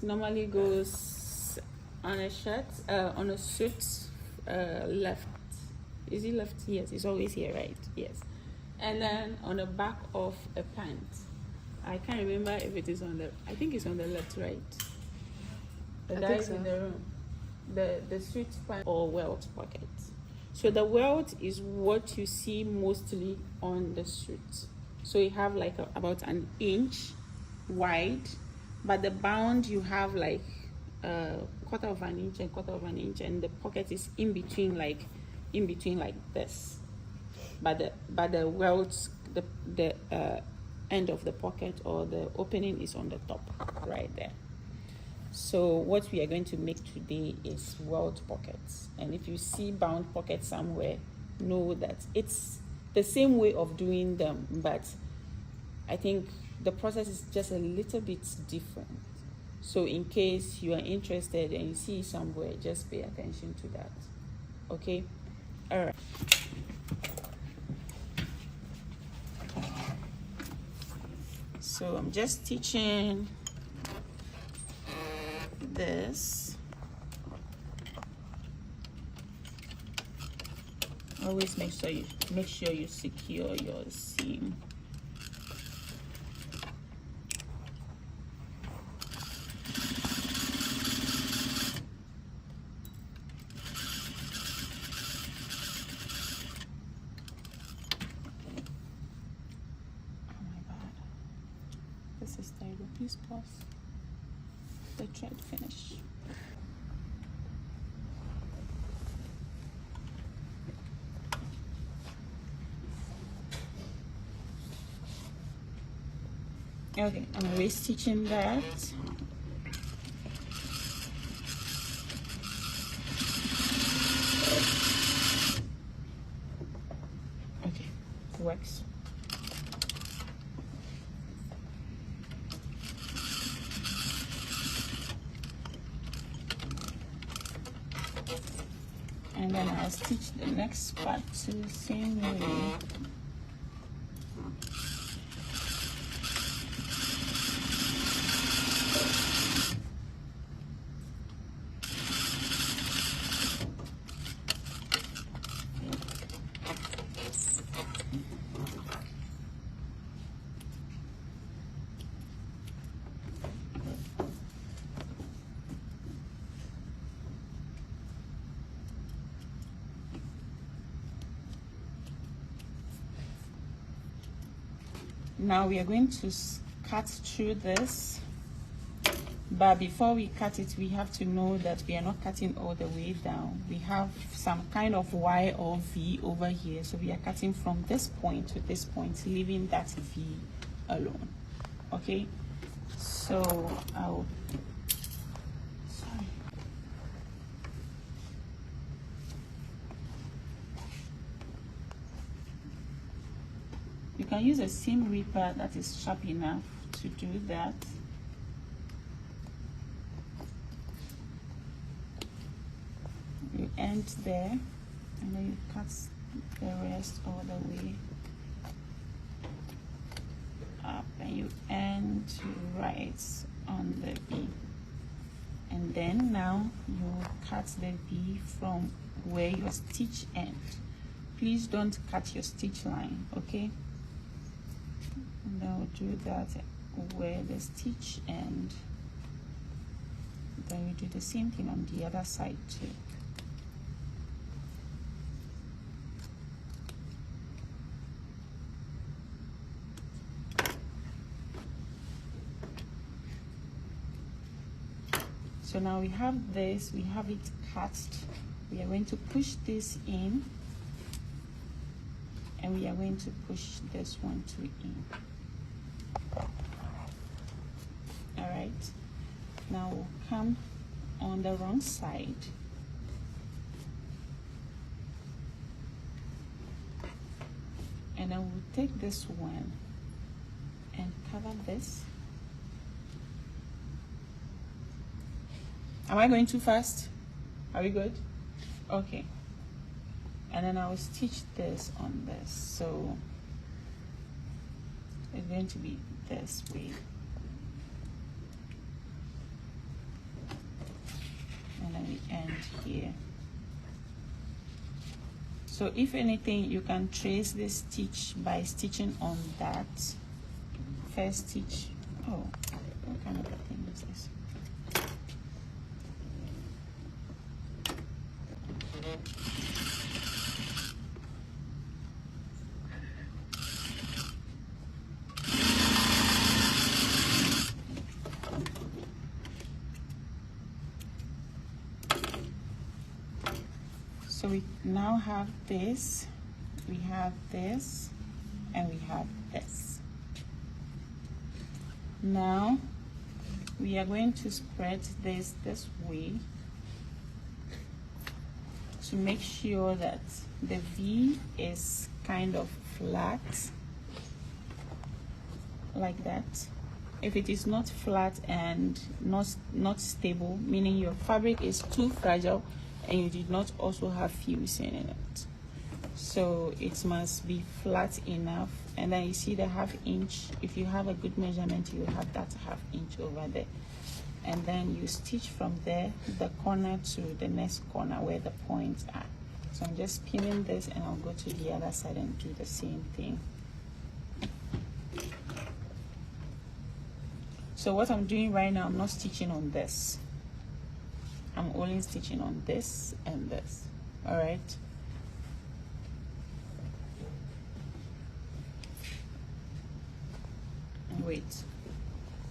normally goes on a shirt, on a suit, left. Is it left? Yes, it's always here, right? Yes. And then on the back of a pant. I can't remember if it is on the, I think it's on the left, right? The guys in the room. The suit pant or welt pocket. So the welt is what you see mostly on the suit. So you have like about an inch wide, but the bound you have like quarter of an inch and quarter of an inch, and the pocket is in between like this. But the welt, the end of the pocket or the opening is on the top right there. So what we are going to make today is welt pockets. And if you see bound pockets somewhere, know that it's the same way of doing them, but I think the process is just a little bit different. So in case you are interested and you see somewhere, just pay attention to that. Okay? All right. So I'm just teaching this. Always make sure you secure your seam. This is terrible. Please pause. The thread finish. Okay, I'm always stitching that. Okay, works. And then I'll stitch the next part the same way. Now we are going to cut through this, but before we cut it, we have to know that we are not cutting all the way down. We have some kind of Y or V over here, so we are cutting from this point to this point, leaving that V alone. Okay, so you can use a seam ripper that is sharp enough to do that. You end there, and then you cut the rest all the way up, and you end right on the V. And then now you cut the V from where your stitch ends. Please don't cut your stitch line, okay? And then we'll do that where the stitch ends. Then we do the same thing on the other side too. So now we have this, we have it cut. We are going to push this in, and we are going to push this one too in. All right, now we'll come on the wrong side, and then we'll take this one and cover this. Am I going too fast? Are we good? Okay. And then I will stitch this on this. So it's going to be this way. the end here. So if anything, you can trace this stitch by stitching on that first stitch. Oh, what kind of a thing is this? So we now have this, we have this, and we have this. Now we are going to spread this way to make sure that the V is kind of flat, like that. If it is not flat and not stable, meaning your fabric is too fragile and you did not also have fusing in it, so it must be flat enough. And then you see the ½ inch. If you have a good measurement, you will have that ½ inch over there, and then you stitch from there the corner to the next corner where the points are. So I'm just pinning this, and I'll go to the other side and do the same thing. So what I'm doing right now, I'm not stitching on this, I'm only stitching on this and this. All right, wait,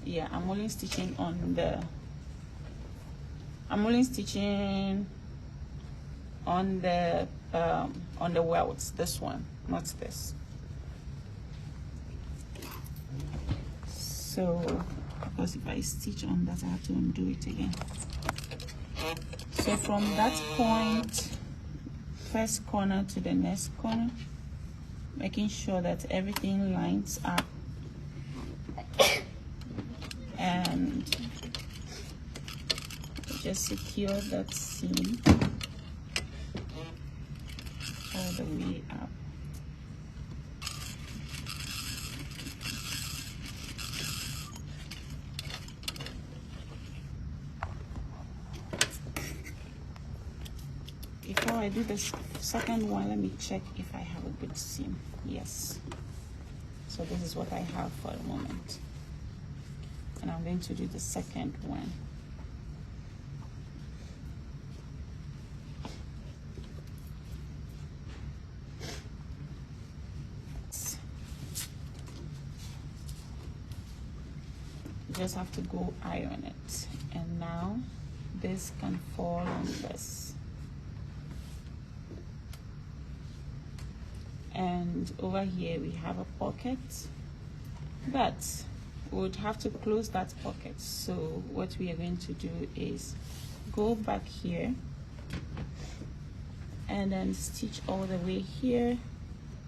yeah, I'm only stitching on the welts, this one, not this. So because if I stitch on that, I have to undo it again. So from that point, first corner to the next corner, making sure that everything lines up, and just secure that seam all the way up. Before I do the second one, let me check if I have a good seam. Yes. So this is what I have for the moment. And I'm going to do the second one. You just have to go iron it. And now this can fall on this. And over here we have a pocket, but we would have to close that pocket. So what we are going to do is go back here and then stitch all the way here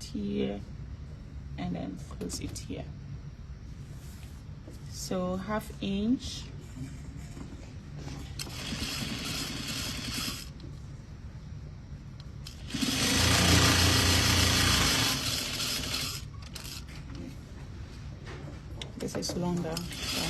to here, and then close it here. So ½ inch, this is longer. So.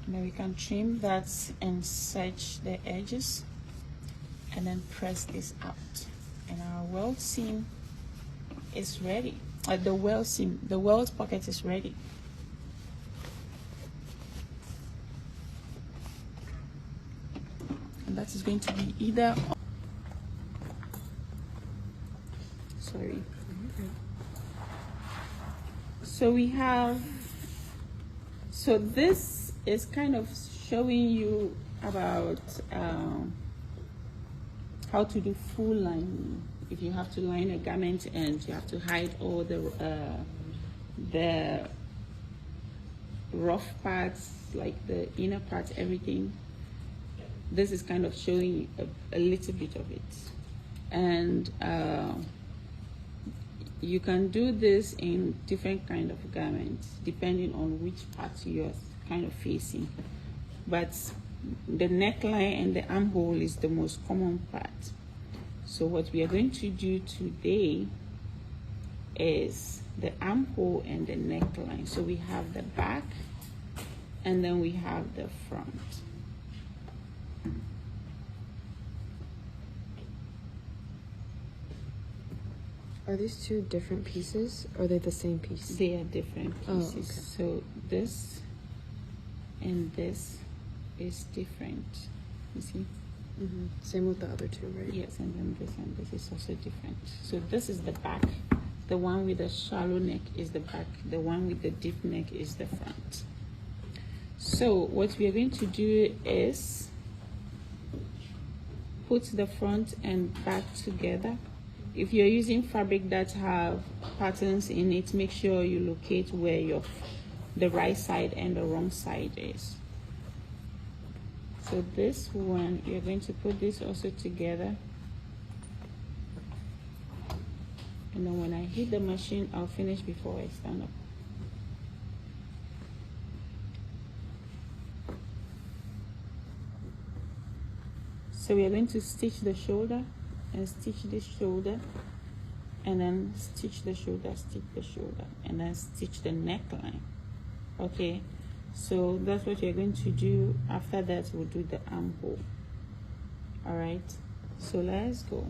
Now we can trim that and serge the edges, and then press this out, and our welt seam is ready. The welt pocket is ready. And that is going to be either, sorry. So we have, so this is kind of showing you about how to do full lining. If you have to line a garment and you have to hide all the rough parts, like the inner part, everything, this is kind of showing a little bit of it. And you can do this in different kind of garments depending on which part you're kind of facing, but the neckline and the armhole is the most common part. So what we are going to do today is the armhole and the neckline. So we have the back and then we have the front. Are these two different pieces, or are they the same piece? They are different pieces. Oh, okay. So this and this is different. You see? Mm-hmm. Same with the other two, right? Yes, and this is also different. So this is the back. The one with the shallow neck is the back. The one with the deep neck is the front. So what we are going to do is put the front and back together. If you're using fabric that have patterns in it, make sure you locate where the right side and the wrong side is. So this one, you're going to put this also together. And then when I hit the machine, I'll finish before I stand up. So we are going to stitch the shoulder and stitch this shoulder, and then stitch the shoulder, and then stitch the neckline. Okay, so that's what you're going to do. After that, we'll do the armhole. All right, so let's go.